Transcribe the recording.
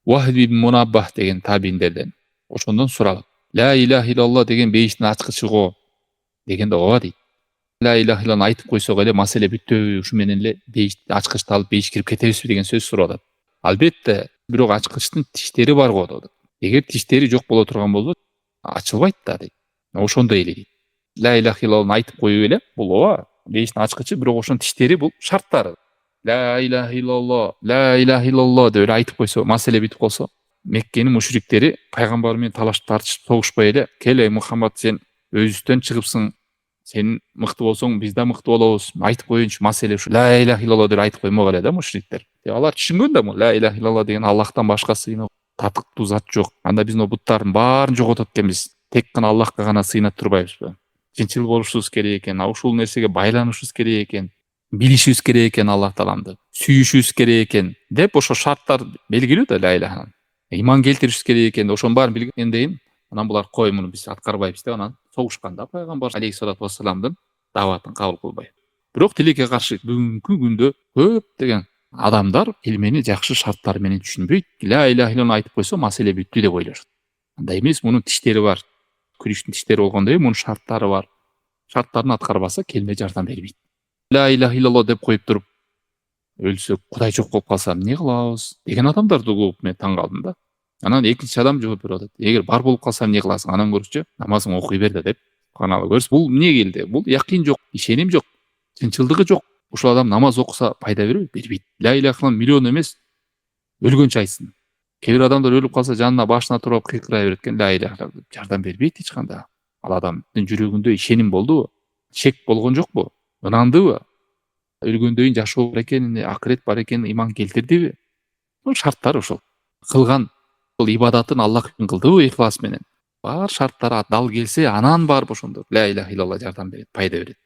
Вахид ибн Мунаббах деген табииндерден. Ошондон суралып, ла илаха иллаллах деген бейиштин ачкычы го дегенде ооба дейт. Ла илаха иллаллахны айтып койсок эле маселе бүтөбү, ушу менен эле бейишти ачкычты алып бейиш кирип кетебизби деген сөз сурап атат. Албетте, бирок ачкычтын тиштери бар го дейт. Эгер тиштери жок боло турган болсо ачылбайт да дейт. Ошондой эле дейт. Ла илаха иллаллахны айтып коюп эле бул ооба бейиштин ачкычы, бирок ошонун тиштери бул шарттары. Ла илаха иллаллах, ла илаха иллаллах деп эле айтып койсо, маселе бүтүп калса, Меккенин мушриктери пайгамбар менен талашып тартышып согушпай эле, кел ey Мухаммад, сен өзүбүздөн чыгыпсың, сен мыкты болсоң биз да мыкты болобуз, айтып коеюнчу, маселе ушу ла илаха иллаллах деп айтып коймок эле да мушриктер. Алар түшүнгөн да, ла илаха иллаллах деген Аллахтан башка сыйынуу татыктуу зат жок. Анда биз буттардын баарын жоготот экенбиз. Тек гана Аллахка гана сыйынып турбайбызбы? Чынчыл болушубуз керек экен, ушул нерсеге байланышыбыз керек экен, билишибиз керек экен Аллах тааланды, сүйүшүбүз керек экен деп ошо шарттар белгилүү да ла илаханын. Иман келтиришибиз керек экен. Ошонун баарын билгенден кийин анан булар кой муну биз аткарбайбыз деп анан согушканда пайгамбар алейхиссалату вассаламдын дааватын кабыл кылбай. Бирок тилекке каршы бүгүнкү күндө көптөгөн адамдар кельмени жакшы шарттары менен түшүнбөйт. Ла илаха иллаллахны айтып койсо маселе бүттү деп ойлошот. Андай эмес, мунун тиштери бар. Күрүчтүн тиштери болгондой мунун шарттары бар. Шарттарын аткарбаса келме жардам бербейт. Ла илаха иллаллах деп коюп туруп өлсөк, Кудай жок болуп калса эмне кылабыз деген адамдарды угуп мен таң калдым да. Анан экинчи адам жооп берип атат. Эгер бар болуп калса эмне кыласың? Анан көрчү, намазыңды окуй бер да деп. Каналы көрсө, бул эмне келди? Бул якин жок, ишеним жок, чынчылдыгы жок. Ушул адам намаз окуса пайда бербейт, бербейт. Ла илаха иллаллах миллион эмес, өлгөнчө айтсын. Кээ бир адамдар өлүп калса жанына башына туруп кыйкырай берет экен, ла илаха иллаллах деп. Жардам бербейт эч кандай. Ал адамдын жүрөгүндө ишеним болдубу? Шек болгон жокпу? Ынандыбы? Өлгөндөн кийин жашоо бар экенине, акырет бар экенине иман келтирдиби? Бул шарттар ушул. Кылган бул ибадатын Аллах үчүн кылдыбы ихлас менен? Бар шарттары дал келсе, анан барып ошондо ла илаха иллаллах жардам берет, пайда берет.